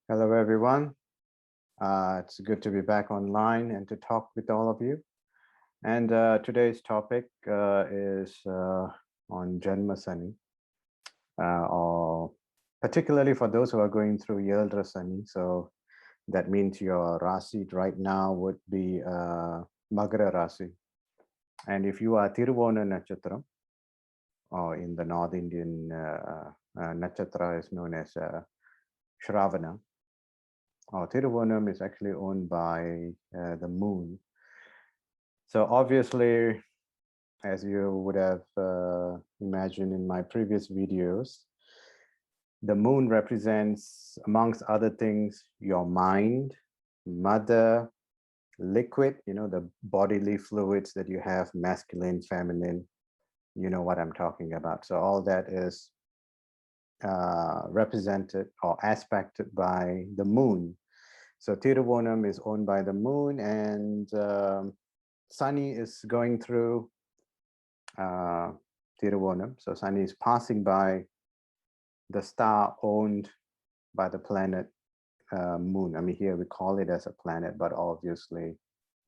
Hello, everyone. It's good to be back online and to talk with all of you. And today's topic is on Janmasani, or particularly for those who are going through Sani. So that means your Rasi right now would be Makara Rasi. And if you are Tiruvona Natchatram, or in the North Indian Natchatra is known as Shravana, or Tiruvonam is actually owned by the moon. So obviously, as you would have imagined in my previous videos, the moon represents, amongst other things, your mind, mother, liquid, the bodily fluids that you have, masculine, feminine, you know what I'm talking about. So all that is represented or aspected by the moon. So Tiruvonam is owned by the moon, and Sani is going through Tiruvonam. So Sani is passing by the star owned by the planet moon. I mean, here we call it as a planet, but obviously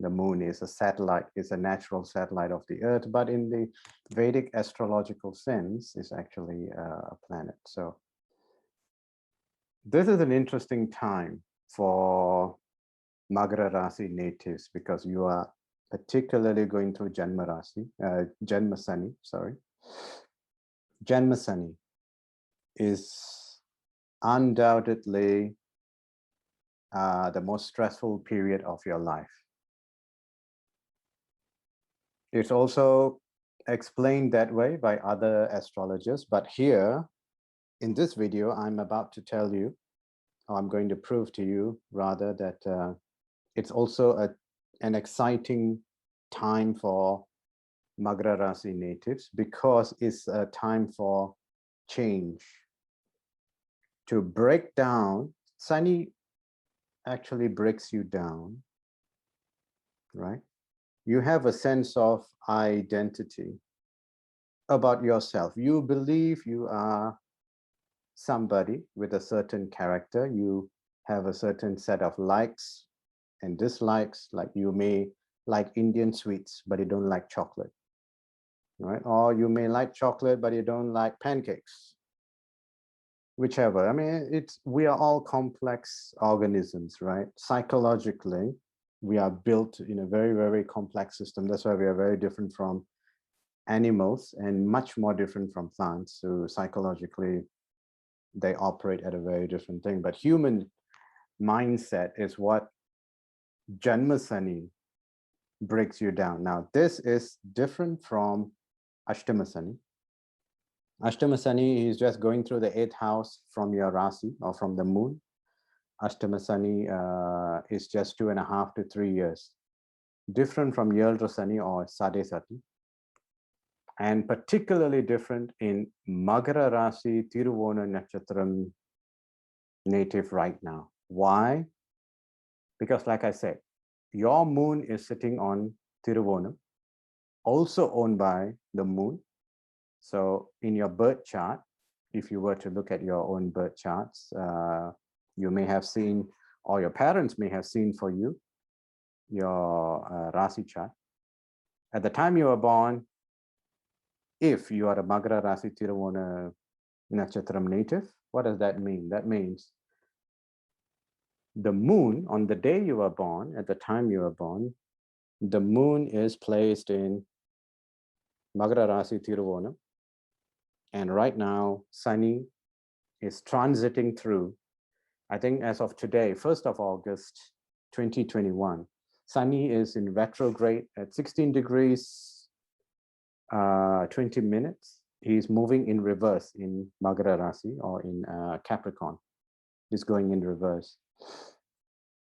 the moon is a satellite, is a natural satellite of the earth, but in the Vedic astrological sense, is actually a planet. So this is an interesting time for Makara Rasi natives because you are particularly going through Janmasani, sorry. Janmasani is undoubtedly the most stressful period of your life. It's also explained that way by other astrologers, but here in this video, I'm about to tell you, or I'm going to prove to you rather, that it's also an exciting time for Makara Rasi natives because it's a time for change, to break down. Sani actually breaks you down, right? You have a sense of identity about yourself. You believe you are somebody with a certain character. You have a certain set of likes and dislikes, like you may like Indian sweets, but you don't like chocolate, right? Or you may like chocolate, but you don't like pancakes. Whichever. I mean, we are all complex organisms, right? Psychologically, we are built in a very, very complex system. That's why we are very different from animals and much more different from plants. So psychologically, they operate at a very different thing. But human mindset is what Janmasani breaks you down. Now, this is different from Ashtamasani. Ashtamasani is just going through the 8th house from your Rasi or from the moon. Ashtamasani is just 2.5 to 3 years. Different from Sani or Sade Sati. And particularly different in Makara Rasi Tiruvona Nakshatram native right now. Why? Because like I said, your moon is sitting on Tiruvonam, also owned by the moon. So in your birth chart, if you were to look at your own birth charts, you may have seen, or your parents may have seen for you, your Rasi chart. At the time you were born, if you are a Makara Rasi Tiruvona Nakshatram native, what does that mean? That means the moon, on the day you were born, at the time you were born, the moon is placed in Makara Rasi Tiruvona. And right now, Sani is transiting through, I think as of today, 1st of August, 2021, Sani is in retrograde at 16 degrees, 20 minutes. He's moving in reverse in Makara Rasi or in Capricorn. He's going in reverse.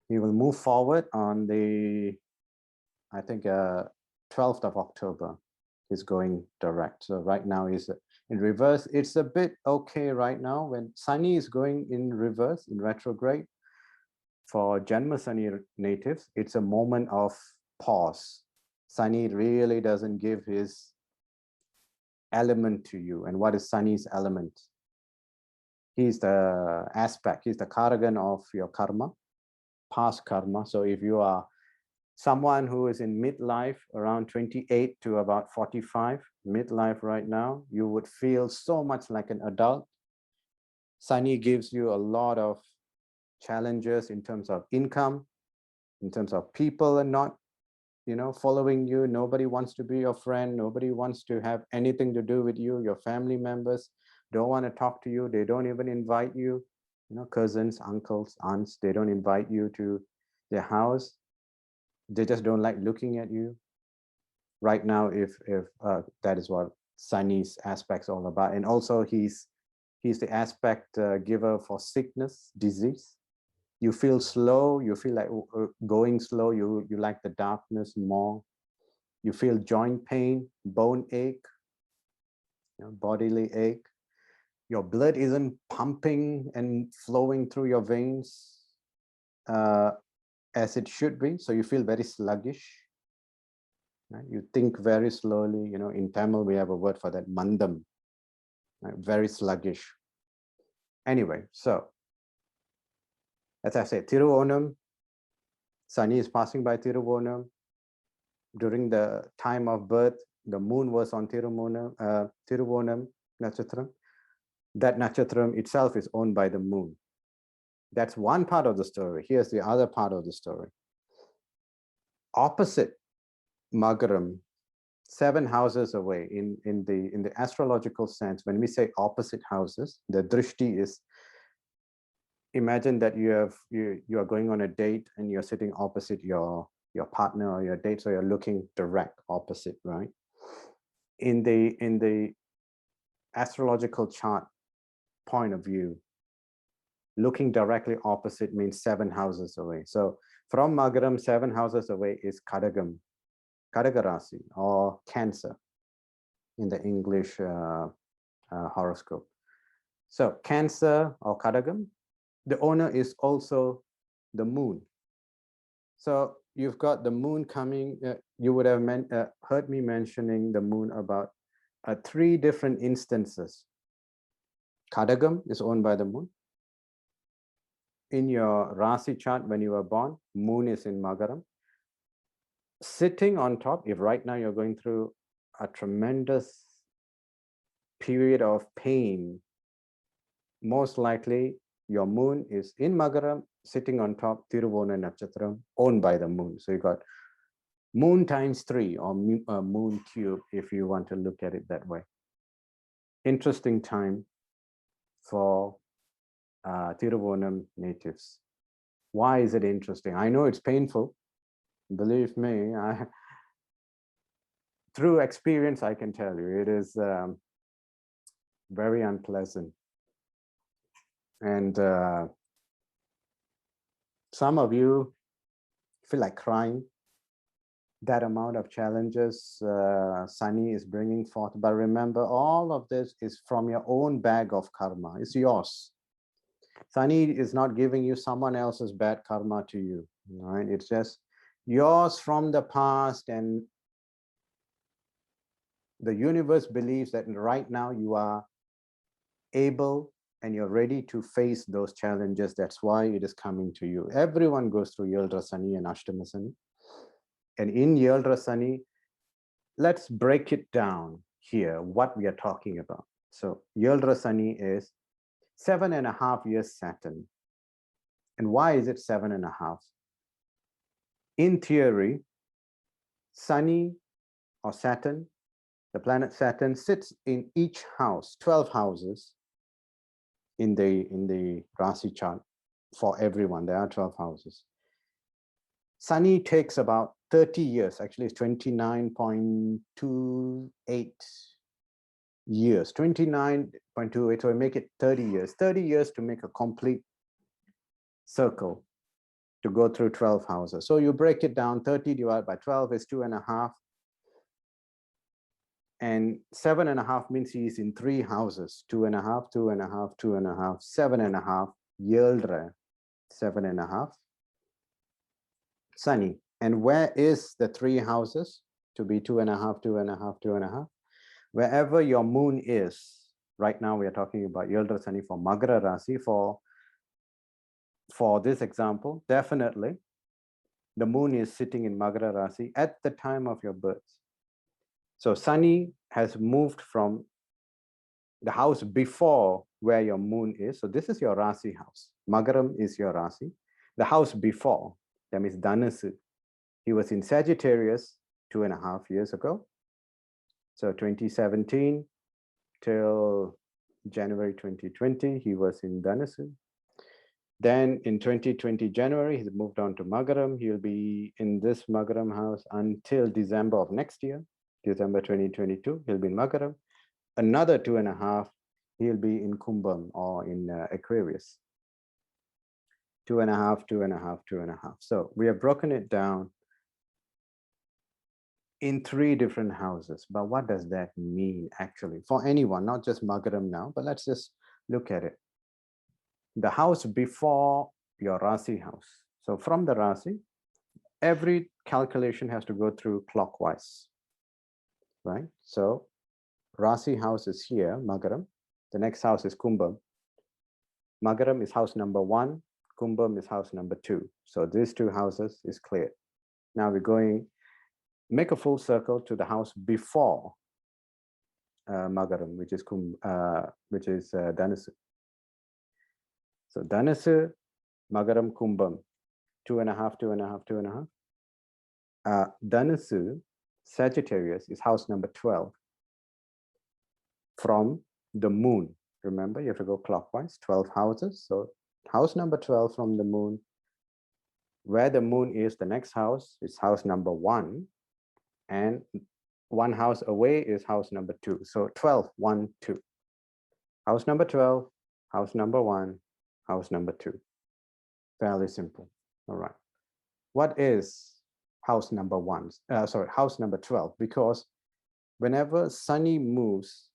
He will move forward on the, I think, 12th of October. He's going direct. So right now he's in reverse. It's a bit okay right now when Sani is going in reverse, in retrograde. For Janmasani natives, it's a moment of pause. Sani really doesn't give his element to you. And what is Sani's element? He's the aspect, he's the Karagan of your karma, past karma. So if you are someone who is in midlife around 28 to about 45, midlife right now, you would feel so much like an adult. Sani gives you a lot of challenges in terms of income, in terms of people and not, following you. Nobody wants to be your friend. Nobody wants to have anything to do with you. Your family members don't want to talk to you. They don't even invite you, cousins, uncles, aunts, they don't invite you to their house. They just don't like looking at you. Right now, if that is what Sani's aspect's all about. And also he's the aspect giver for sickness, disease. You feel slow, you feel like going slow, you like the darkness more. You feel joint pain, bone ache, bodily ache. Your blood isn't pumping and flowing through your veins as it should be. So you feel very sluggish. Right? You think very slowly. In Tamil, we have a word for that, mandam, right? Very sluggish. Anyway, so as I said, Tiruvonam, Sani is passing by Tiruvonam. During the time of birth, the moon was on Tiruvonam Natchatram. That Natchatram itself is owned by the moon. That's one part of the story. Here's the other part of the story. Opposite Magaram, 7 houses away, in the astrological sense, when we say opposite houses, the drishti is, imagine that you are going on a date and you're sitting opposite your partner or your date, so you're looking direct opposite, right? In the astrological chart point of view, looking directly opposite means 7 houses away. So from Magaram, 7 houses away is Kadagam, Makara Rasi, or Cancer in the English horoscope. So Cancer or Kadagam, the owner is also the moon. So you've got the moon coming. You would have heard me mentioning the moon about 3 different instances. Kadagam is owned by the moon. In your Raasi chart, when you were born, moon is in Magaram. Sitting on top, if right now you're going through a tremendous period of pain, most likely your moon is in Magaram, sitting on top, Tiruvona Natchatram, owned by the moon. So you got moon times 3 or moon cube, if you want to look at it that way. Interesting time for Tiruvonam natives. Why is it interesting? I know it's painful. Believe me, through experience, I can tell you, it is very unpleasant. And some of you feel like crying. That amount of challenges Sani is bringing forth. But remember, all of this is from your own bag of karma. It's yours. Sani is not giving you someone else's bad karma to you, right? It's just yours from the past, and the universe believes that right now you are able and you're ready to face those challenges. That's why it is coming to you. Everyone goes through Janmasani and Janmasani. And in Janmasani, let's break it down here, what we are talking about. So Janmasani is 7.5 years Saturn. And why is it 7.5? In theory, Sani or Saturn, the planet Saturn, sits in each house, 12 houses in the Raasi chart. For everyone, there are 12 houses. Sani takes about 30 years, actually it's 29.28 years, 29.28, so we make it 30 years, 30 years to make a complete circle, to go through 12 houses. So you break it down, 30 divided by 12 is 2.5. And 7.5 means he is in 3 houses, 2.5, 2.5, 2.5, 7.5, Yildre, 7.5. Sani. And where is the 3 houses? To be 2.5, 2.5, 2.5. Wherever your moon is, right now we are talking about Yaldra Sani for Makara Rasi. For this example, definitely the moon is sitting in Makara Rasi at the time of your birth. So Sani has moved from the house before where your moon is. So this is your Rasi house. Magaram is your Rasi. The house before, that means Dhanasu. He was in Sagittarius 2.5 years ago. So 2017 till January 2020, he was in Dhanasu. Then in 2020 January, he's moved on to Magaram. He'll be in this Magaram house until December of next year, December 2022. He'll be in Magaram. Another 2.5, he'll be in Kumbham or in Aquarius. 2.5, 2.5, 2.5. So we have broken it down in 3 different houses. But what does that mean actually for anyone, not just Magaram now, but let's just look at it. The house before your Rasi house. So from the Rasi, every calculation has to go through clockwise, right? So Rasi house is here, Magaram. The next house is Kumbham. Magaram is house number 1. Kumbham is house number 2. So these 2 houses is clear. Now we're going, make a full circle to the house before Magaram, which is Dhanasu. So Dhanasu, Magaram, Kumbham, 2.5, 2.5, 2.5. Dhanasu, Sagittarius is house number 12 from the moon. Remember, you have to go clockwise, 12 houses. So house number 12 from the moon. Where the moon is, the next house is house number 1. And 1 house away is house number 2. So 12, 1, 2. House number 12, house number 1, house number 2. Fairly simple. All right. What is house number 1? House number 12. Because whenever Sani moves,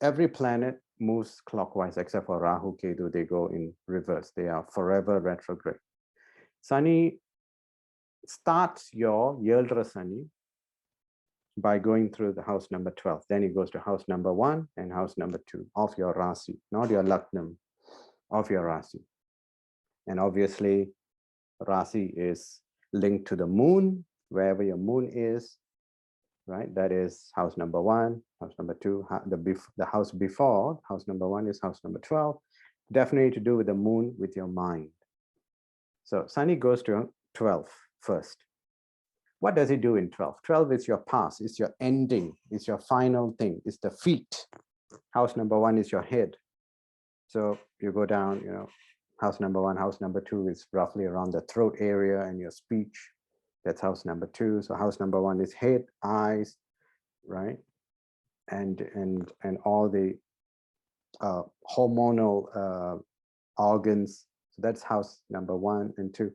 every planet moves clockwise except for Rahu, Ketu. They go in reverse. They are forever retrograde. Sani starts your Yaldra Sani by going through the house number 12. Then it goes to house number 1 and house number 2 of your Rasi, not your Laknam, of your Rasi. And obviously, Rasi is linked to the moon, wherever your moon is, right? That is house number 1, house number 2, the house before, house number 1 is house number 12. Definitely to do with the moon, with your mind. So Sani goes to 12 first. What does it do in 12? 12 is your past, it's your ending, it's your final thing, it's the feet. House number 1 is your head. So you go down, you know, house number 1, house number 2 is roughly around the throat area and your speech. That's house number 2. So house number 1 is head, eyes, right? And all the hormonal organs. So that's house number 1 and 2.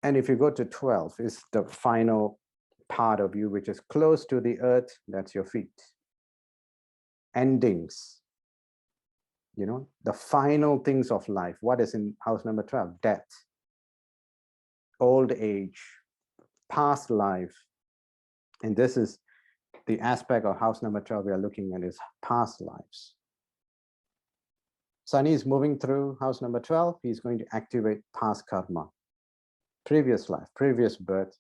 And if you go to 12, it's the final part of you, which is close to the earth. That's your feet. Endings, you know, the final things of life. What is in house number 12? Death, old age, past life. And this is the aspect of house number 12 we are looking at, is past lives. Sani is moving through house number 12. He's going to activate past karma, previous life, previous birth.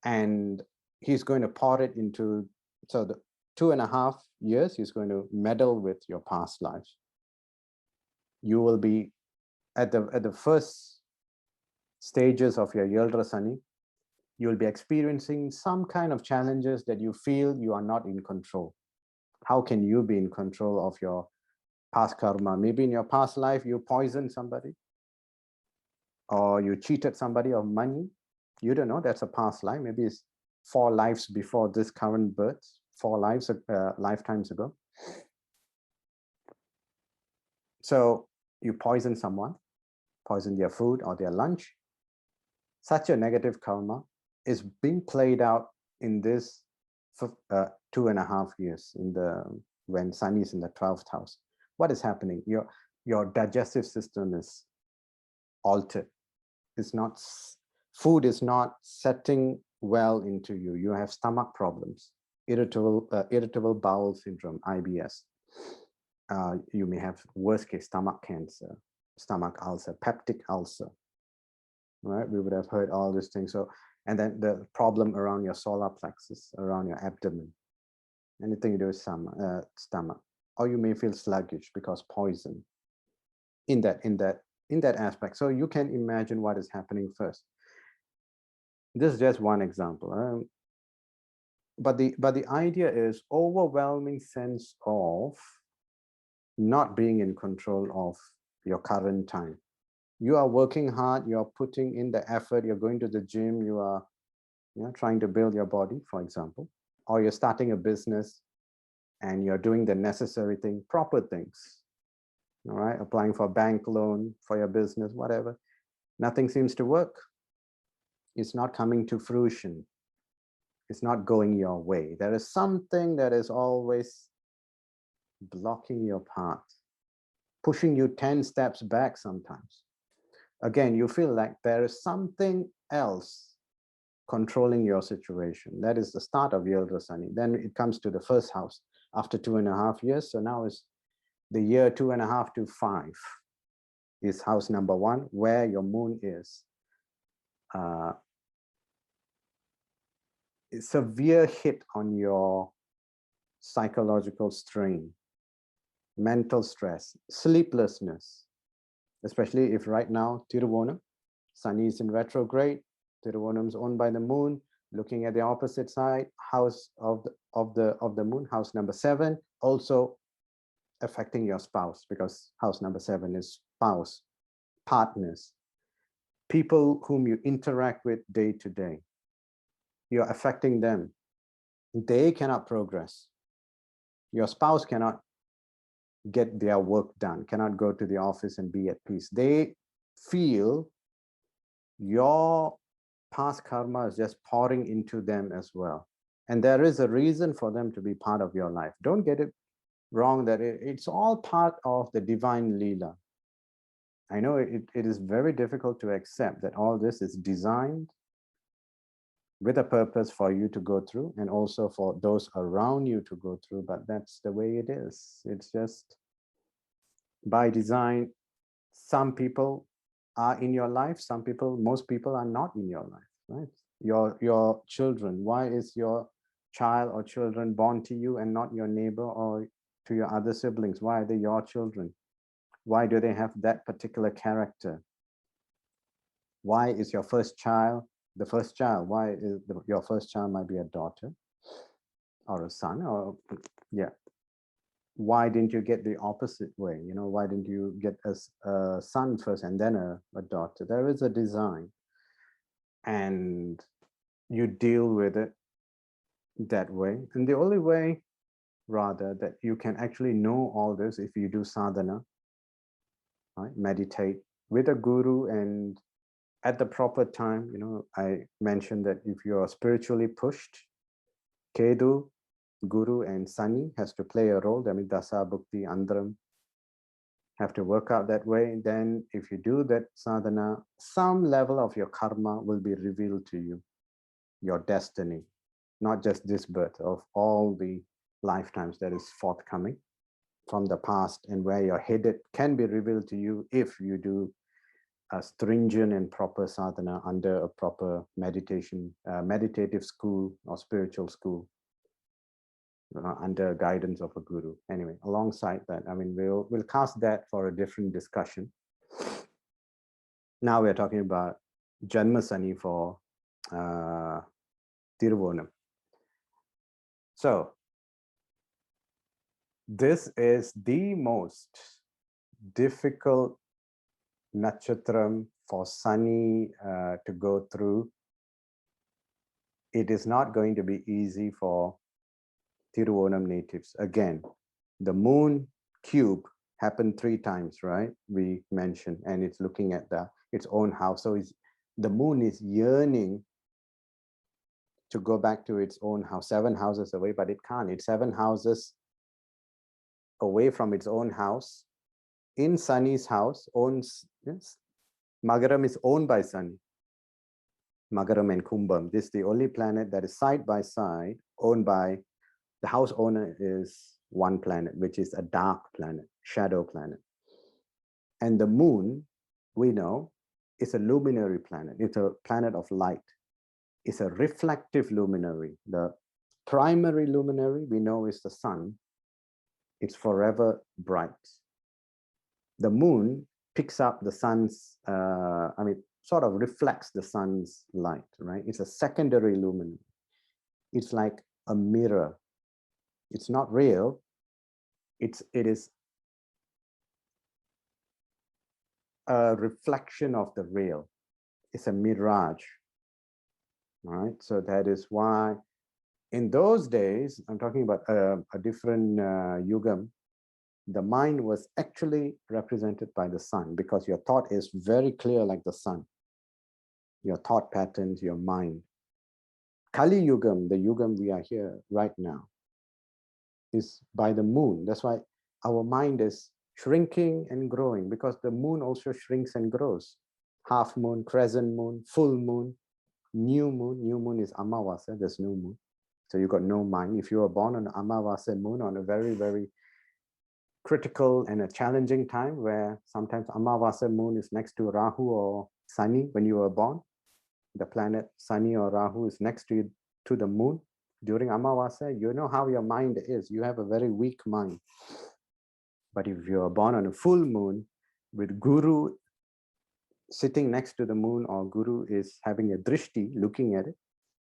And he's going to pour it into, so the 2.5 years, he's going to meddle with your past lives. You will be at the first stages of your Yaldra Sani, you will be experiencing some kind of challenges that you feel you are not in control. How can you be in control of your past karma? Maybe in your past life, you poisoned somebody, or you cheated somebody of money. You don't know, that's a past life. Maybe it's 4 lives before this current birth, 4 lifetimes ago. So you poison someone, poison their food or their lunch. Such a negative karma is being played out in this 2.5 years when Sani is in the 12th house. What is happening? Your digestive system is altered. Food is not setting well into you. You have stomach problems. irritable bowel syndrome, IBS. You may have worst case stomach cancer, stomach ulcer, peptic ulcer, right? We would have heard all these things. So, and then the problem around your solar plexus, around your abdomen, anything to do with stomach, or you may feel sluggish because poison in that aspect. So you can imagine what is happening first. This is just one example. But the idea is overwhelming sense of not being in control of your current time. You are working hard, you are putting in the effort, you're going to the gym, you are trying to build your body, for example, or you're starting a business and you're doing the necessary thing, proper things, all right? Applying for a bank loan for your business, whatever. Nothing seems to work. It's not coming to fruition. It's not going your way. There is something that is always blocking your path, pushing you 10 steps back sometimes. Again, you feel like there is something else controlling your situation. That is the start of Janma Sani. Then it comes to the first house after 2.5 years. So now is the year 2.5 to 5 is house number 1, where your moon is. Severe hit on your psychological strain, mental stress, sleeplessness, especially if right now Tiruvonam, Sani is in retrograde, Tiruvonam is owned by the moon, looking at the opposite side, house of the moon, house number 7, also affecting your spouse, because house number 7 is spouse, partners, people whom you interact with day to day. You're affecting them. They cannot progress. Your spouse cannot get their work done, cannot go to the office and be at peace. They feel your past karma is just pouring into them as well. And there is a reason for them to be part of your life. Don't get it wrong that it's all part of the divine Leela. I know it is very difficult to accept that all this is designed with a purpose for you to go through, and also for those around you to go through, but that's the way it is. It's just by design. Some people are in your life, most people are not in your life, right? Your children, why is your child or children born to you and not your neighbor or to your other siblings? Why are they your children? Why do they have that particular character? Why is your first child the first child? Why is your first child might be a daughter or a son, or why didn't you get the opposite way? Why didn't you get a son first and then a daughter? There is a design, and you deal with it that way. And the only way, rather, that you can actually know all this if you do sadhana, right? Meditate with a guru, and at the proper time. I mentioned that if you are spiritually pushed, Ketu, Guru, and Sani has to play a role. I mean, Dasa, Bhukti, Andram have to work out that way. Then if you do that sadhana, some level of your karma will be revealed to you, your destiny, not just this birth, of all the lifetimes that is forthcoming from the past, and where you're headed can be revealed to you if you do a stringent and proper sadhana under a proper meditative school or spiritual school, under guidance of a guru. Anyway, alongside that, I mean, we'll cast that for a different discussion. Now we're talking about Janmasani for Tiruvonam. So this is the most difficult nakshatram for Sani to go through. It is not going to be easy for Tiruvonam natives. Again, the moon cube happened 3 times, right? We mentioned, and it's looking at its own house. So the moon is yearning to go back to its own house, 7 houses away, but it can't. It's 7 houses away from its own house. In Sani's house, yes, Magaram is owned by Sani. Magaram and Kumbham. This is the only planet that is side by side owned by The house owner is one planet, which is a dark planet, shadow planet. And the moon, we know, is a luminary planet. It's a planet of light. It's a reflective luminary. The primary luminary we know is the sun. It's forever bright. The moon picks up the sun's, sort of reflects the sun's light, right? It's a secondary luminary. It's like a mirror. It's not real. It is a reflection of the real. It's a mirage, right? So that is why in those days, I'm talking about a different yugam, the mind was actually represented by the sun, because your thought is very clear like the sun. Your thought patterns, your mind. Kali Yugam, the Yugam we are here right now, is by the moon. That's why our mind is shrinking and growing, because the moon also shrinks and grows. Half moon, crescent moon, full moon, new moon. New moon is Amavasa, there's no moon. So you got no mind. If you were born on Amavasa moon, on a very, very critical and a challenging time, where sometimes Amavasa moon is next to Rahu or Sani when you were born, the planet Sani or Rahu is next to you, to the moon during Amavasa, you know how your mind is. You have a very weak mind. But if you are born on a full moon with Guru sitting next to the moon, or Guru is having a drishti looking at it,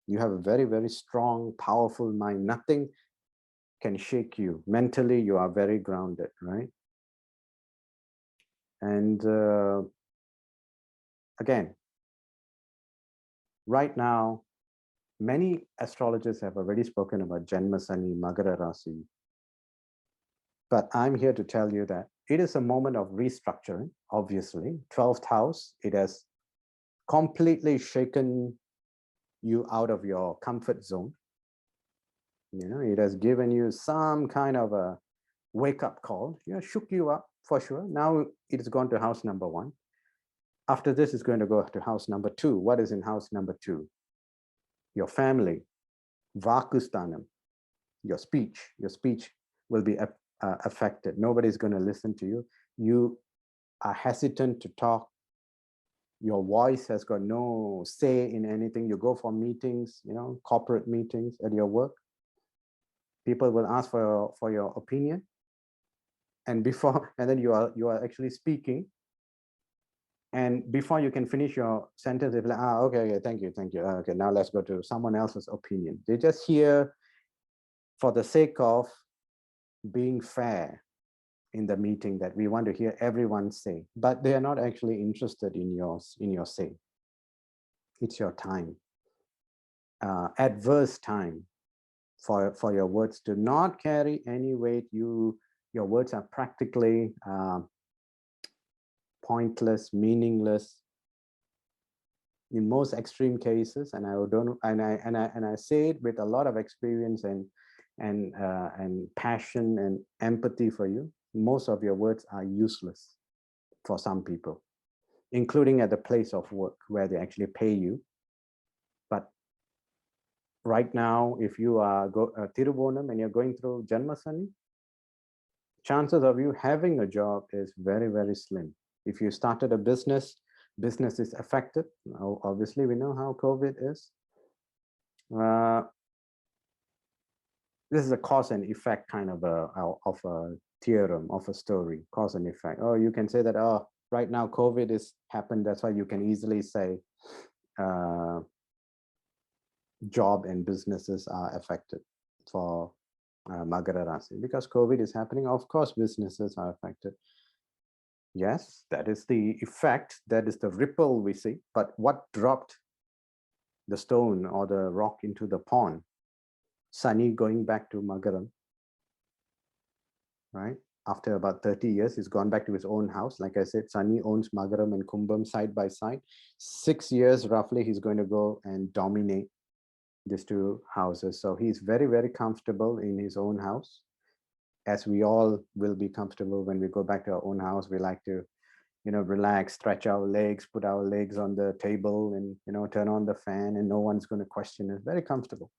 you have a very, very strong, powerful mind. Nothing can shake you. Mentally, you are very grounded, right? And again, right now, many astrologers have already spoken about Janmasani, Makara Rasi. But I'm here to tell you that it is a moment of restructuring, obviously. 12th house, it has completely shaken you out of your comfort zone. You know, it has given you some kind of a wake-up call. You know, shook you up for sure. Now it has gone to house number 1. After this, it's going to go to house number 2. What is in house number 2? Your family, Vakustanam, your speech. Your speech will be affected. Nobody's going to listen to you. You are hesitant to talk. Your voice has got no say in anything. You go for meetings, you know, corporate meetings at your work. People will ask for your opinion, and then you are actually speaking, and before you can finish your sentence, they're like, okay, thank you. Okay, now let's go to someone else's opinion. They just hear for the sake of being fair in the meeting, that we want to hear everyone say, but they are not actually interested in your say. It's your time, adverse time for your words to not carry any weight. Your words are practically pointless, meaningless in most extreme cases. And I say it with a lot of experience and passion and empathy for you. Most of your words are useless for some people, including at the place of work where they actually pay you. But right now, if you are Tiruvonam and you're going through Janmasani, chances of you having a job is very, very slim. If you started a business is affected. Obviously, we know how COVID is. This is a cause and effect kind of a theorem, of a story, cause and effect. Oh, you can say that, oh, right now COVID is happened. That's why you can easily say job and businesses are affected for Makara Rasi. Because COVID is happening, of course, businesses are affected. Yes, that is the effect. That is the ripple we see. But what dropped the stone or the rock into the pond? Sani going back to Magaram, right? After about 30 years, he's gone back to his own house. Like I said, Sani owns Magaram and Kumbham side by side. 6 years, roughly, he's going to go and dominate these two houses. So he's very, very comfortable in his own house, as we all will be comfortable when we go back to our own house. We like to, you know, relax, stretch our legs, put our legs on the table, and, you know, turn on the fan, and no one's going to question it. Very comfortable.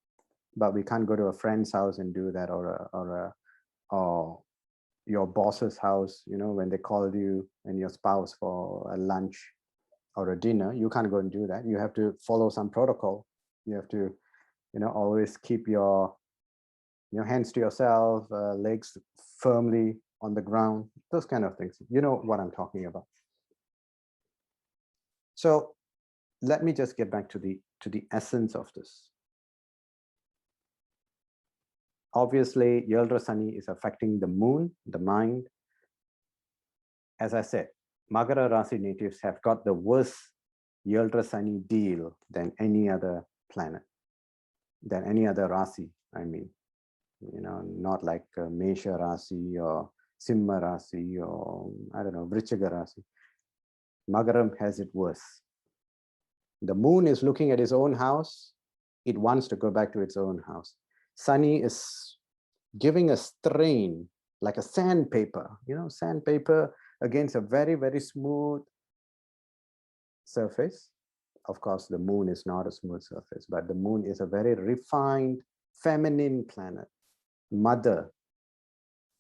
but we can't go to a friend's house and do that, or your boss's house, you know, when they call you and your spouse for a lunch or a dinner. You can't go and do that. You have to follow some protocol. You have to, you know, always keep your hands to yourself, legs firmly on the ground, those kind of things. You know what I'm talking about. So let me just get back to the essence of this. Obviously, Janmasani is affecting the moon, the mind. As I said, Makara Rasi natives have got the worst Janmasani deal than any other planet, than any other Rasi, I mean. You know, not like Mesha Rasi or Simha Rasi or, I don't know, Vrichaga Rasi. Magaram has it worse. The moon is looking at its own house. It wants to go back to its own house. Sani is giving a strain, like a sandpaper, you know, sandpaper against a very, very smooth surface. Of course, the moon is not a smooth surface, but the moon is a very refined, feminine planet. Mother,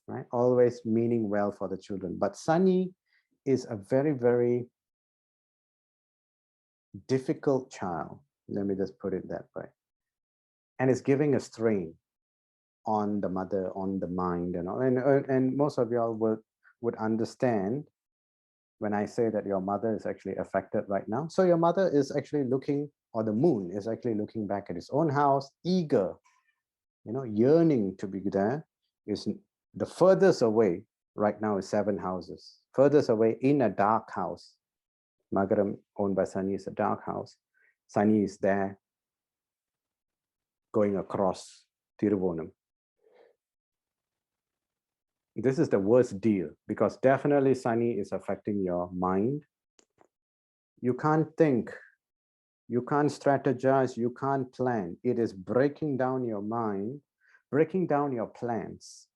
right? Always meaning well for the children. But Sani is a very, very difficult child. Let me just put it that way. And it's giving a strain on the mother, on the mind, and all. And most of y'all would understand when I say that your mother is actually affected right now. So your mother is actually looking, or the moon is actually looking back at its own house, eager, you know, yearning to be there. Is the furthest away right now is 7 houses. Furthest away in a dark house. Magaram owned by Sani is a dark house. Sani is there going across Tiruvonam. This is the worst deal because definitely Sani is affecting your mind. You can't think, you can't strategize, you can't plan. It is breaking down your mind, breaking down your plans.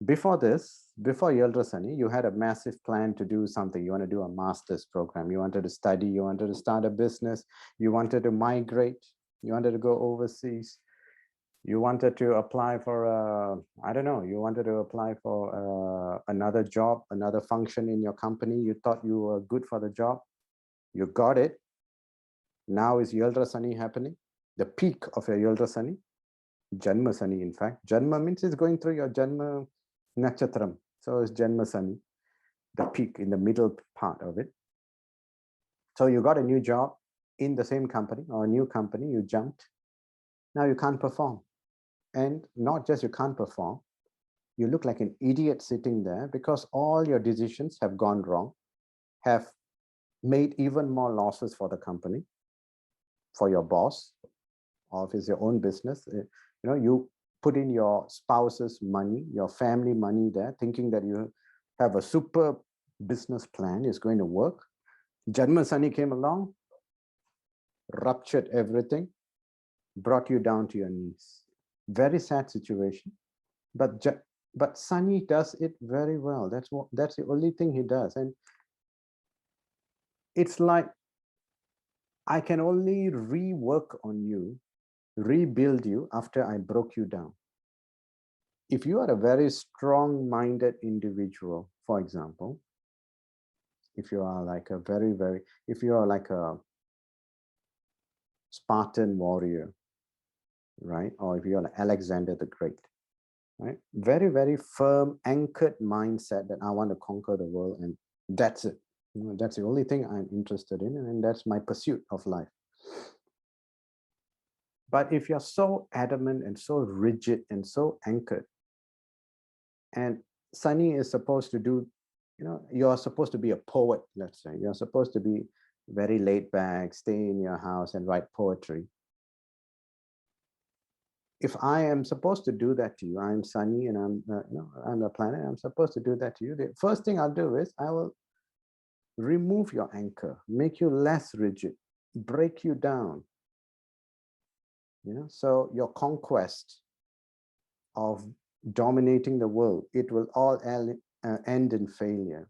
Before this, before Janmasani, you had a massive plan to do something. You want to do a master's program. You wanted to study. You wanted to start a business. You wanted to migrate. You wanted to go overseas. You wanted to apply for, I don't know, you wanted to apply for another job, another function in your company. You thought you were good for the job. You got it. Now is Janmasani happening, the peak of your Janmasani, Janmasani, in fact. Janma means it's going through your Janma Nakshatram. So it's Janmasani, the peak in the middle part of it. So you got a new job in the same company or a new company, you jumped. Now you can't perform. And not just you can't perform, you look like an idiot sitting there because all your decisions have gone wrong, have made even more losses for the company, for your boss, or if it's your own business. You know, you put in your spouse's money, your family money there, thinking that you have a super business plan is going to work. Janmasani came along, ruptured everything, brought you down to your knees. Very sad situation, but Sani does it very well. That's the only thing he does. And it's like, I can only rework on you, rebuild you after I broke you down. If you are a very strong-minded individual, for example, if you are like a if you are like a Spartan warrior, right? Or if you're like Alexander the Great, right? Very, very firm, anchored mindset that I want to conquer the world, and that's it. You know, that's the only thing I'm interested in, and that's my pursuit of life. But if you're so adamant and so rigid and so anchored, and Sani is supposed to do, you know, you're supposed to be a poet, let's say. You're supposed to be very laid back, stay in your house and write poetry. If I am supposed to do that to you, I'm Sani and I'm a planet, I'm supposed to do that to you. The first thing I'll do is I will remove your anchor, make you less rigid, break you down. You know, so your conquest of dominating the world, it will all end in failure.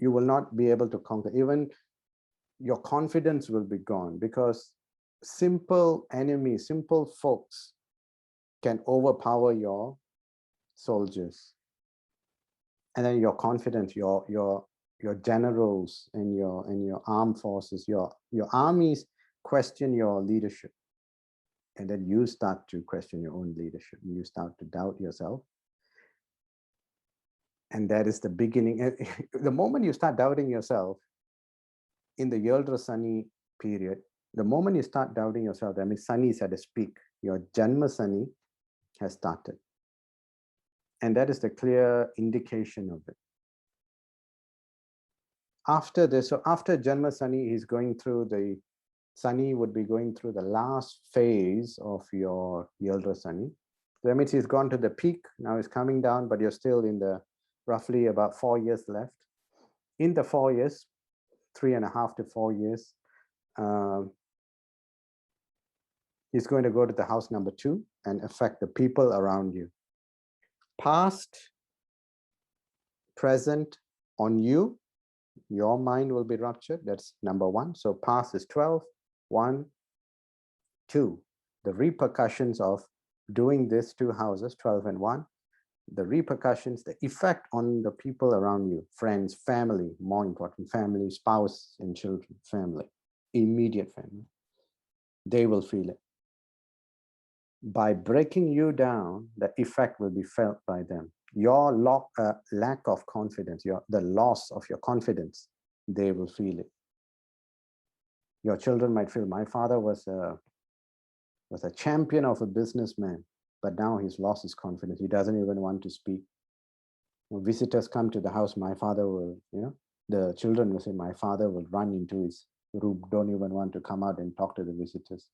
You will not be able to conquer. Even your confidence will be gone because simple enemies, simple folks can overpower your soldiers. And then your confidence, your generals and your armed forces, your armies question your leadership. And then you start to question your own leadership. You start to doubt yourself. And that is the beginning. The moment you start doubting yourself in the Yaldra-Sani period, the moment you start doubting yourself, that means Sani is at its peak. Your Janmasani has started. And that is the clear indication of it. After this, so after Janmasani, he's going through the, Sani would be going through the last phase of your Yaldra-Sani. That means he's gone to the peak, now he's coming down, but you're still in the roughly about 4 years left. In the 4 years, 3.5 to 4 years, he's going to go to the house number 2 and affect the people around you. Past, present, on you, your mind will be ruptured. That's number 1. So past is 12, 1, 2. The repercussions of doing this 2 houses, 12 and 1, the repercussions, the effect on the people around you, friends, family, more important, family, spouse and children, family, immediate family, they will feel it. By breaking you down, the effect will be felt by them. Your lack of confidence, the loss of your confidence, they will feel it. Your children might feel, my father was a champion of a businessman, but now he's lost his confidence. He doesn't even want to speak. When visitors come to the house, my father will, the children will say, my father will run into his room, don't even want to come out and talk to the visitors.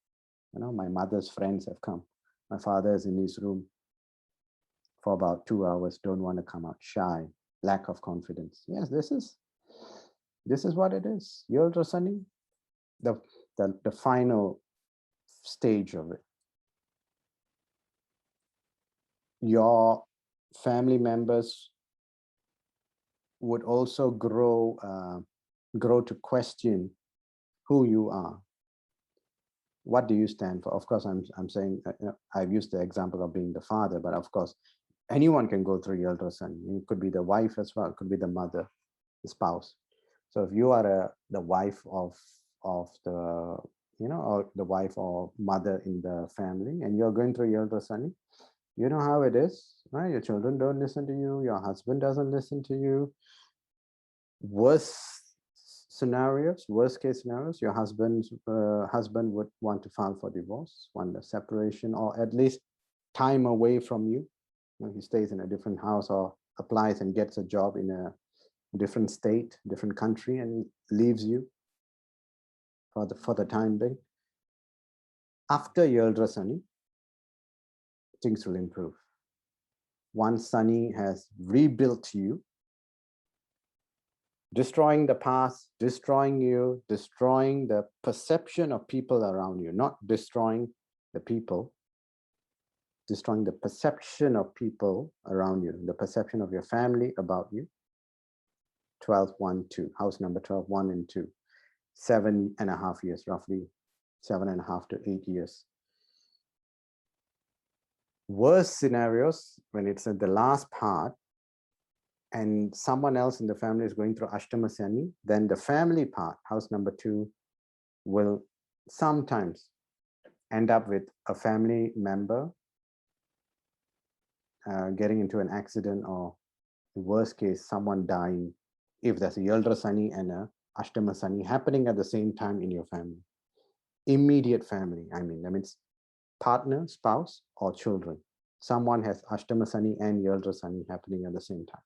My mother's friends have come. My father is in his room for about 2 hours, don't want to come out, shy, lack of confidence. Yes, this is what it is. Yaldra-Sani, the final stage of it. Your family members would also grow to question who you are. What do you stand for? Of course, I'm saying, I've used the example of being the father, but of course, anyone can go through Yaldra-Sani. It could be the wife as well, it could be the mother, the spouse. So if you are the wife of the, or the wife or mother in the family, and you're going through Yaldra-Sani, you know how it is, right? Your children don't listen to you, your husband doesn't listen to you. Worst case scenarios, your husband would want to file for divorce, want a separation, or at least time away from you. He stays in a different house or applies and gets a job in a different state, different country, and leaves you for the time being. After Yaldra-Sani, things will improve. Once Sani has rebuilt you, destroying the past, destroying you, destroying the perception of people around you, not destroying the people, destroying the perception of people around you, the perception of your family about you. 12, 1, 2, house number 12, 1 and 2, 7.5 years, roughly 7.5 to 8 years. Worst scenarios, when it's at the last part, and someone else in the family is going through Ashtama Sani, then the family part, house number 2, will sometimes end up with a family member getting into an accident, or in worst case, someone dying, if there's a Yaldra-Sani and a Ashtama Sani happening at the same time in your family. Immediate family, that means partner, spouse, or children. Someone has Ashtama Sani and Yaldra-Sani happening at the same time.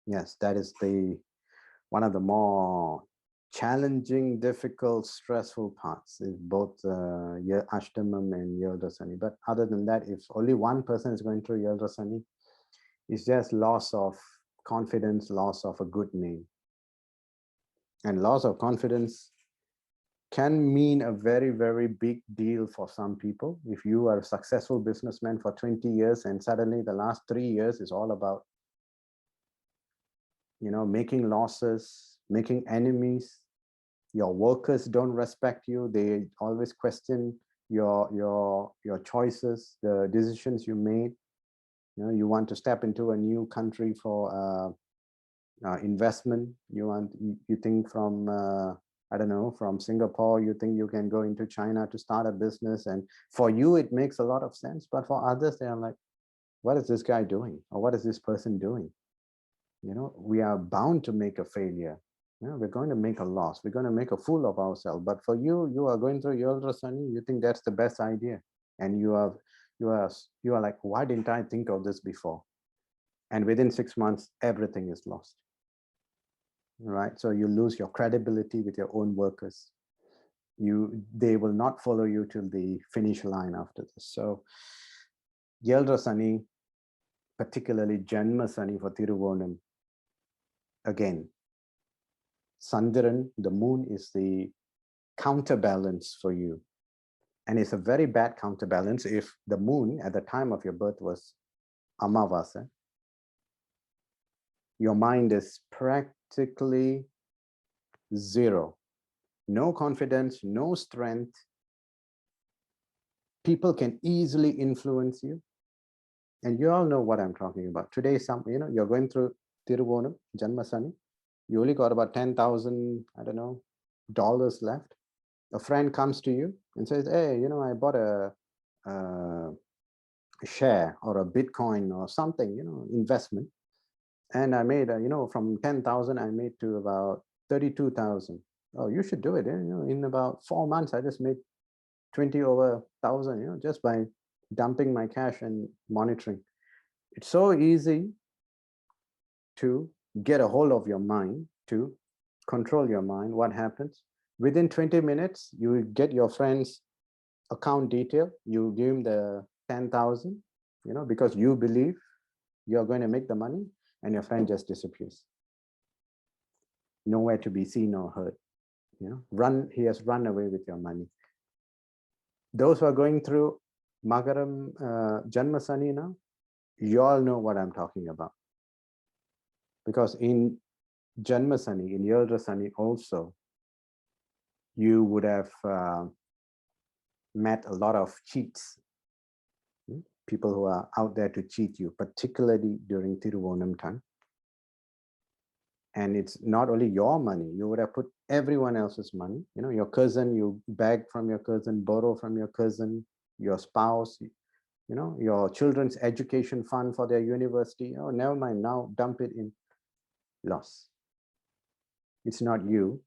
Yes, that is one of the more challenging, difficult, stressful parts, is both Ashtamam and Yaldra-Sani. But other than that, if only one person is going through Yaldra-Sani, it's just loss of confidence, loss of a good name. And loss of confidence can mean a very, very big deal for some people. If you are a successful businessman for 20 years and suddenly the last 3 years is all about, making losses, making enemies, Your workers don't respect you. They always question your choices, the decisions you made. You know, you want to step into a new country for investment. You think from I don't know, from Singapore, you think you can go into China to start a business, and for you it makes a lot of sense, but for others they are like, what is this guy doing, or what is this person doing? You know, we are bound to make a failure. You know, we're going to make a loss, we're going to make a fool of ourselves. But for you, you are going through your Rasani, you think that's the best idea, and you are like, why didn't I think of this before? And within 6 months everything is lost, right? So you lose your credibility with your own workers. They will not follow you till the finish line after this. So Sani, particularly Janmasani for Tiruvonam, again, Sandiran, the moon, is the counterbalance for you. And it's a very bad counterbalance if the moon at the time of your birth was Amavasa. Your mind is practically zero. No confidence, no strength. People can easily influence you. And you all know what I'm talking about. Today, you're going through Tiruvonam, Janmasani. You only got about 10,000, I don't know, dollars left. A friend comes to you and says, hey, I bought a share or a Bitcoin or something, investment. And I made, from 10,000, I made to about 32,000. Oh, you should do it. In about 4 months, I just made 20 over 1,000, just by dumping my cash and monitoring. It's so easy to get a hold of your mind, to control your mind. What happens? Within 20 minutes, you get your friend's account detail. You give him the 10,000, because you believe you're going to make the money, and your friend just disappears. Nowhere to be seen or heard. He has run away with your money. Those who are going through Makaram Janmasani now, you all know what I'm talking about. Because in Janmasani, in Yeldrasani also, you would have met a lot of cheats. People who are out there to cheat you, particularly during Tiruvonam time. And it's not only your money, you would have put everyone else's money. Your cousin, you beg from your cousin, borrow from your cousin, your spouse, your children's education fund for their university. Oh, never mind, now dump it in. Loss. It's not you.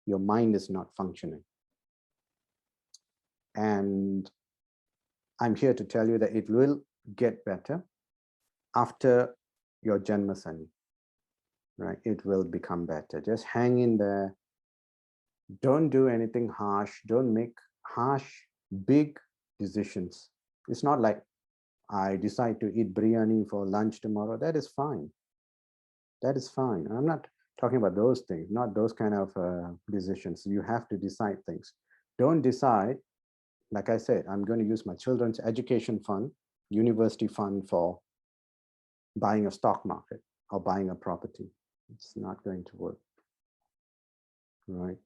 Your mind is not functioning. And I'm here to tell you that it will get better after your Janmasani, right? It will become better. Just hang in there. Don't do anything harsh. Don't make harsh, big decisions. It's not like I decide to eat biryani for lunch tomorrow. That is fine. That is fine. I'm not talking about those things, not those kind of decisions. You have to decide things. Don't decide, like I said, I'm going to use my children's education fund, university fund for buying a stock market or buying a property. It's not going to work, right?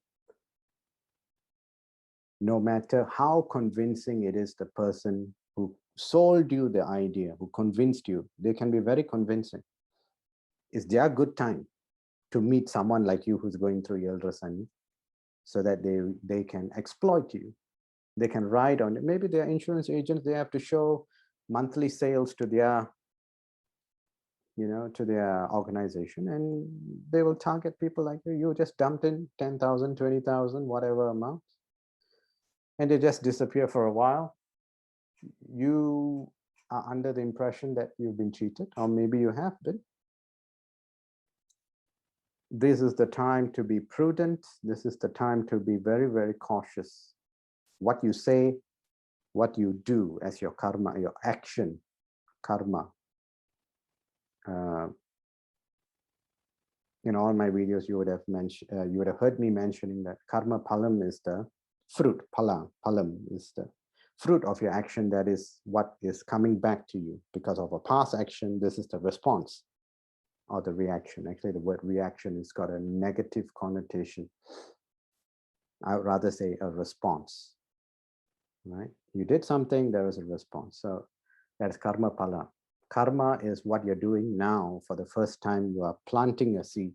No matter how convincing it is, the person who sold you the idea, who convinced you, they can be very convincing. It's their good time to meet someone like you who's going through Yeldrasani, so that they can exploit you. They can ride on it. Maybe they're insurance agents, they have to show monthly sales to their, to their organization, and they will target people like you. You just dumped in 10,000, 20,000, whatever amount, and they just disappear for a while. You are under the impression that you've been cheated, or maybe you have been. This is the time to be prudent. This is the time to be very, very cautious. What you say, what you do as your karma, your action, karma. In all my videos, you would have mentioned, you would have heard me mentioning that karma palam is the fruit. Palam is the fruit of your action. That is what is coming back to you because of a past action. This is the response or the reaction. Actually, the word reaction has got a negative connotation. I would rather say a response, right? You did something, there is a response. So that's karma pala. Karma is what you're doing now for the first time. You are planting a seed.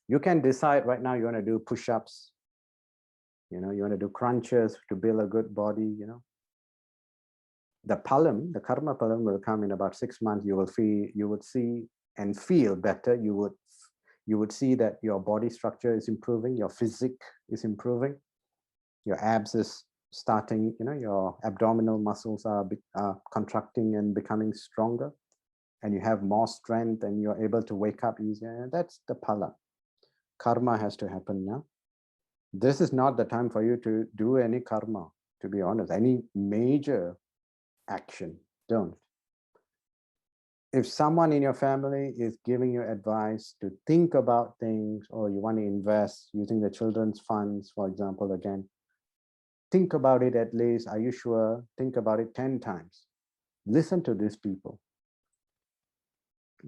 You can decide right now you want to do push-ups, you know, you want to do crunches to build a good body, you know. The palam, the karma palam will come in about 6 months. You would see and feel better. You would see that your body structure is improving, your physique is improving, your abs is starting, you know, your abdominal muscles are contracting and becoming stronger, and you have more strength and you're able to wake up easier. And that's the pala. Karma has to happen now. This is not the time for you to do any karma, to be honest, any major action. Don't. If someone in your family is giving you advice to think about things, or you want to invest using the children's funds, for example, again, think about it at least. Are you sure? Think about it 10 times. Listen to these people.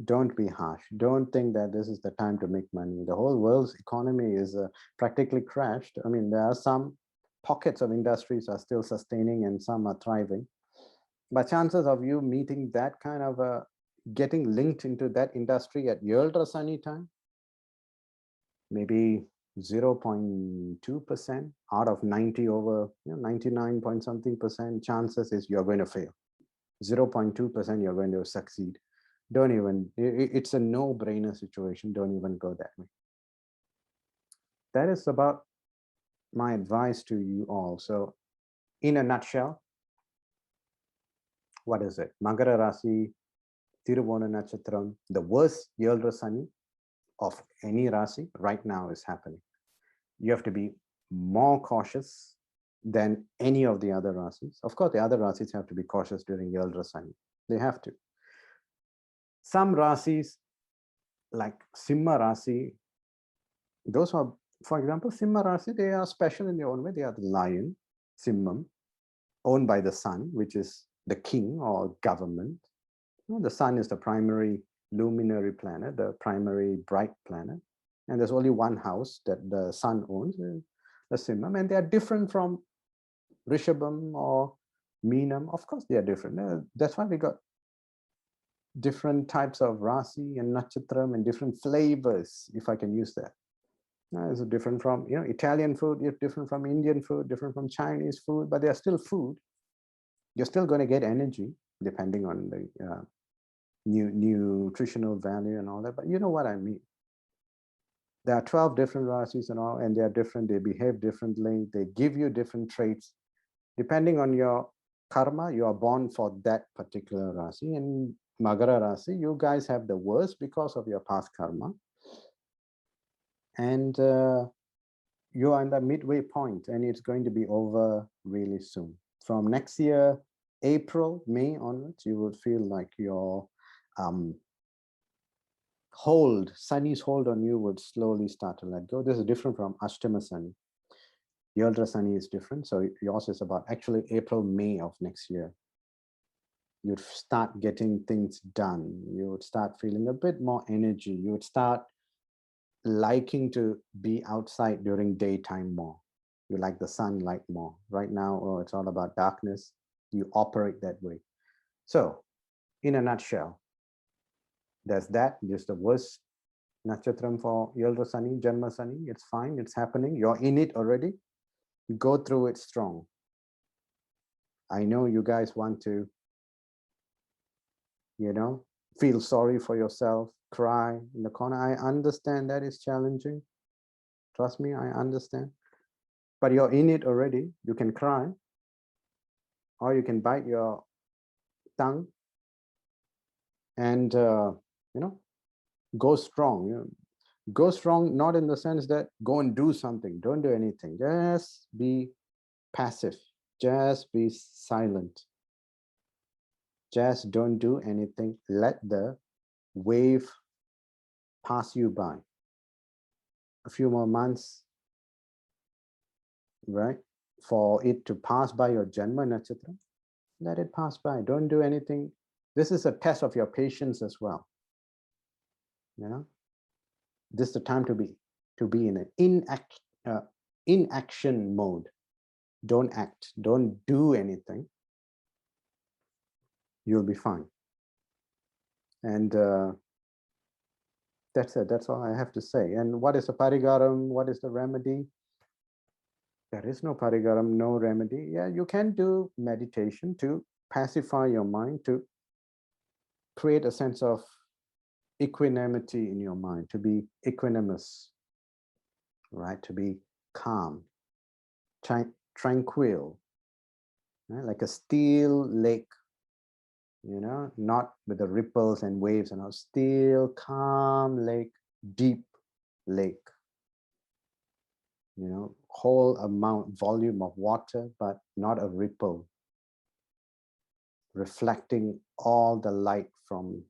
Don't be harsh. Don't think that this is the time to make money. The whole world's economy is practically crashed. I mean, there are some pockets of industries are still sustaining and some are thriving. But chances of you meeting that kind of getting linked into that industry at Yaldra Sani time, maybe 0.2% out of 90 over 99 point something percent chances is you're going to fail. 0.2% you're going to succeed. Don't even, it's a no-brainer situation. Don't even go that way. That is about my advice to you all. So in a nutshell, what is it? Makara Rasi, Tiruvona Natchatram, the worst Yaldra Sani of any Rasi right now is happening. You have to be more cautious than any of the other Rasis. Of course, the other Rasis have to be cautious during Yaldra Sani. They have to. Some Rasis, like Simha Rasi, those are, for example, Simha Rasi, they are special in their own way. They are the lion, Simham, owned by the sun, which is the king or government. The sun is the primary luminary planet, the primary bright planet. And there's only one house that the sun owns, the Simham. And they are different from Rishabham or Meenam. Of course, they are different. That's why we got different types of Rasi and Natchatram and different flavors, if I can use that. It's different from, Italian food, it's different from Indian food, different from Chinese food, but they are still food. You're still going to get energy depending on the nutritional value and all that, but you know what I mean. There are 12 different Rasis and all, and they are different, they behave differently, they give you different traits. Depending on your karma, you are born for that particular Rasi. And Makara Rasi, you guys have the worst because of your past karma. And you are in the midway point, and it's going to be over really soon. From next year, April, May onwards, you will feel like your Sani's hold on you would slowly start to let go. This is different from Ashtama Sani. Yaldra Sani is different. So yours is about actually April, May of next year. You'd start getting things done. You would start feeling a bit more energy. You would start liking to be outside during daytime more. You like the sunlight more. Right now, it's all about darkness. You operate that way. So in a nutshell, there's that. Just the worst Natchatram for Yaldra Sani, Janma Sani. It's fine. It's happening. You're in it already. Go through it strong. I know you guys want to, feel sorry for yourself, cry in the corner. I understand that is challenging. Trust me, I understand. But you're in it already. You can cry, or you can bite your tongue and, go strong. Go strong, not in the sense that go and do something. Don't do anything. Just be passive. Just be silent. Just don't do anything. Let the wave pass you by. A few more months, right? For it to pass by your Janma Nakshatra, let it pass by. Don't do anything. This is a test of your patience as well. This is the time to be in an inaction mode. Don't act, don't do anything. You'll be fine. And that's it. That's all I have to say. And what is the parigaram? What is the remedy? There is no parigaram, no remedy. Yeah, you can do meditation to pacify your mind, to create a sense of equanimity in your mind, to be equanimous, right? To be calm, tranquil, right? Like a still lake, you know, not with the ripples and waves and all. Still, calm lake, deep lake, you know, whole volume of water, but not a ripple, reflecting all the light from,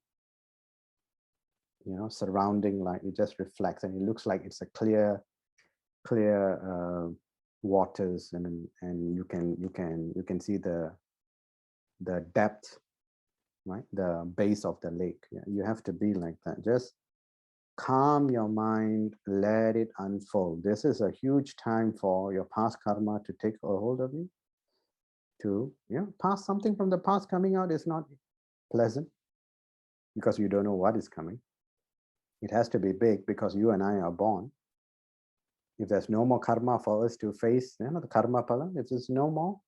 you know, surrounding light. It just reflects and it looks like it's a clear waters, and you can see the depth, right? The base of the lake. Yeah, you have to be like that. Just calm your mind, let it unfold. This is a huge time for your past karma to take a hold of you. To, you know, past, something from the past coming out is not pleasant because you don't know what is coming. It has to be big because you and I are born. If there's no more karma for us to face, you know, the karma pala, if there's no more,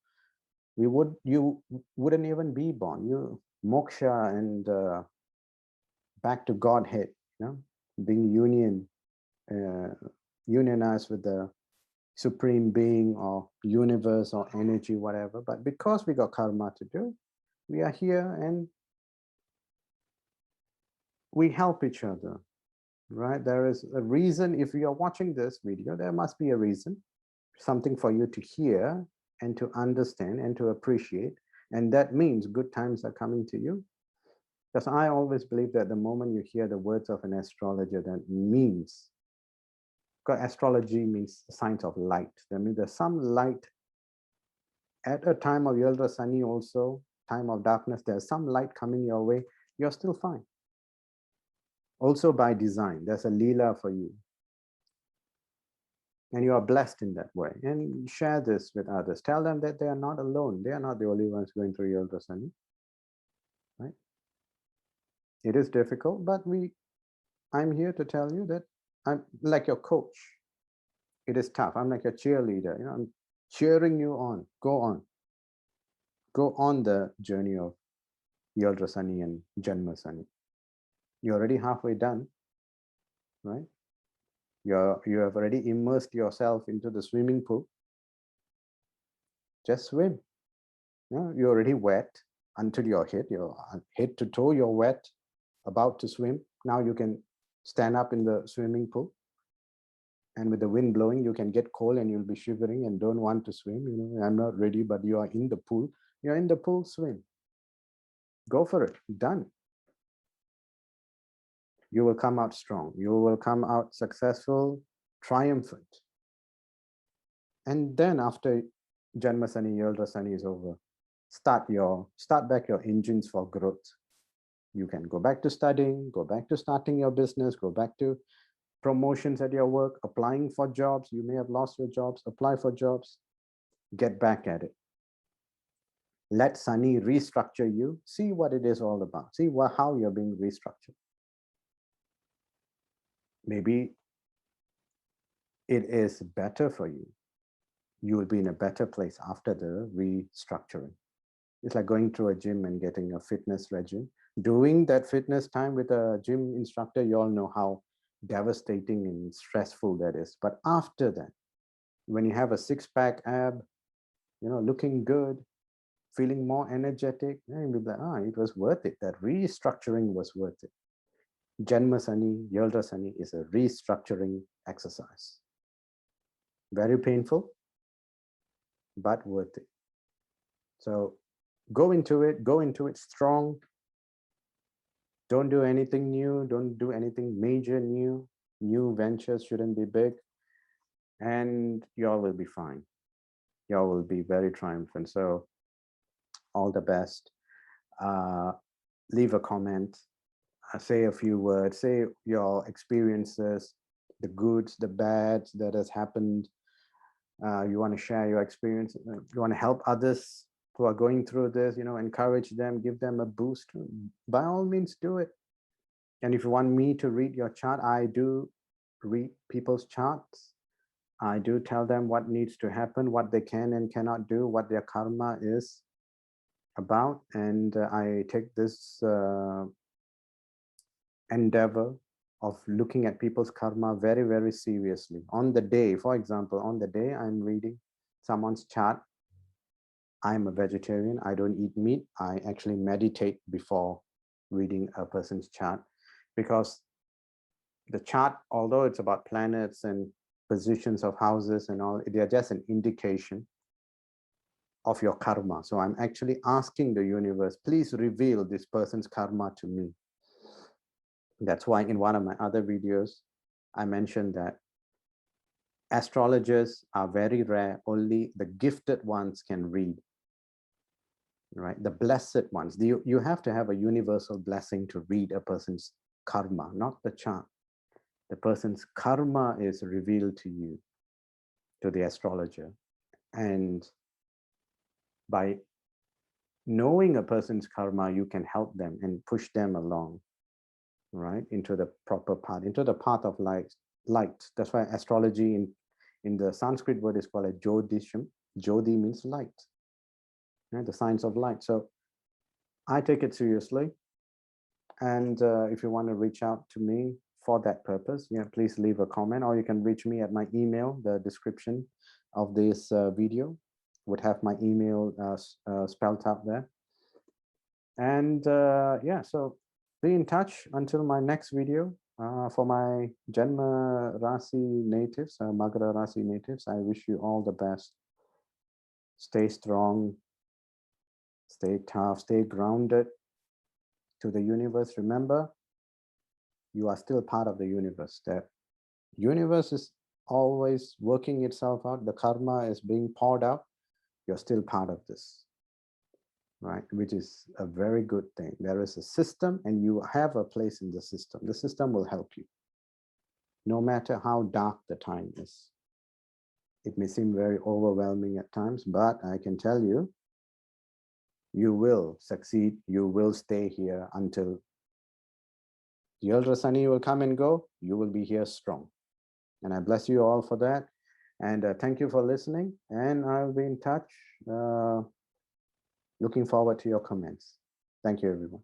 you wouldn't even be born. You moksha and back to Godhead, you know, being unionized with the supreme being or universe or energy, whatever. But because we got karma to do, we are here and we help each other, right? There is a reason. If you are watching this video, there must be a reason, something for you to hear and to understand and to appreciate. And that means good times are coming to you. Because I always believe that the moment you hear the words of an astrologer, that means, because astrology means signs of light. That means there's some light at a time of Janma Sani, also time of darkness, there's some light coming your way. You're still fine. Also by design, there's a lila for you. And you are blessed in that way. And share this with others. Tell them that they are not alone. They are not the only ones going through Janma Sani. Right? It is difficult, but I'm here to tell you that I'm like your coach. It is tough. I'm like a cheerleader. You know, I'm cheering you on. Go on. Go on the journey of Janma Sani and Janmasani. You're already halfway done, right? You have already immersed yourself into the swimming pool. Just swim. You know, you're already wet until your head to toe, you're wet, about to swim. Now you can stand up in the swimming pool. And with the wind blowing, you can get cold and you'll be shivering and don't want to swim. You know, I'm not ready, but you are in the pool. You're in the pool, swim. Go for it. Done. You will come out strong. You will come out successful, triumphant. And then after Janmasani, Janmasani is over, start back your engines for growth. You can go back to studying, go back to starting your business, go back to promotions at your work, applying for jobs. You may have lost your jobs, apply for jobs, get back at it. Let Sani restructure you. See what it is all about. See how you're being restructured. Maybe it is better for you. You will be in a better place after the restructuring. It's like going to a gym and getting a fitness regime. Doing that fitness time with a gym instructor, you all know how devastating and stressful that is. But after that, when you have a six-pack ab, you know, looking good, feeling more energetic, you'll be like, it was worth it. That restructuring was worth it. Janmasani, Janmasani is a restructuring exercise. Very painful, but worth it. So go into it strong. Don't do anything new. Don't do anything major new. New ventures shouldn't be big. And y'all will be fine. Y'all will be very triumphant. So all the best. Leave a comment. Say a few words. Say your experiences, the goods, the bads that has happened. you want to share your experience, you want to help others who are going through this, encourage them, give them a boost, by all means do it. And if you want me to read your chart, I do read people's charts. I do tell them what needs to happen, what they can and cannot do, what their karma is about. And I take this endeavor of looking at people's karma very, very seriously. On the day, for example, on the day I'm reading someone's chart, I'm a vegetarian, I don't eat meat. I actually meditate before reading a person's chart, because the chart, although it's about planets and positions of houses and all, they are just an indication of your karma. So I'm actually asking the universe, please reveal this person's karma to me. That's why in one of my other videos, I mentioned that astrologers are very rare. Only the gifted ones can read, right? The blessed ones. You have to have a universal blessing to read a person's karma, not the chart. The person's karma is revealed to you, to the astrologer. And by knowing a person's karma, you can help them and push them along, right, into the proper path, into the path of light. That's why astrology in the Sanskrit word is called a Jyotisham. Jyoti means light, right? The science of light. So I take it seriously. And if you want to reach out to me for that purpose, please leave a comment, or you can reach me at my email. The description of this video would have my email spelled out there. And so be in touch until my next video. For my Janma Rasi natives, Makara Rasi natives, I wish you all the best. Stay strong, stay tough, stay grounded to the universe. Remember, you are still part of the universe. The universe is always working itself out. The karma is being poured out. You're still part of this, right? Which is a very good thing. There is a system and you have a place in the system. The system will help you, no matter how dark the time is. It may seem very overwhelming at times, but I can tell you, you will succeed. You will stay here until the Janma Sani will come and go. You will be here strong. And I bless you all for that. And thank you for listening. And I'll be in touch. Looking forward to your comments. Thank you, everyone.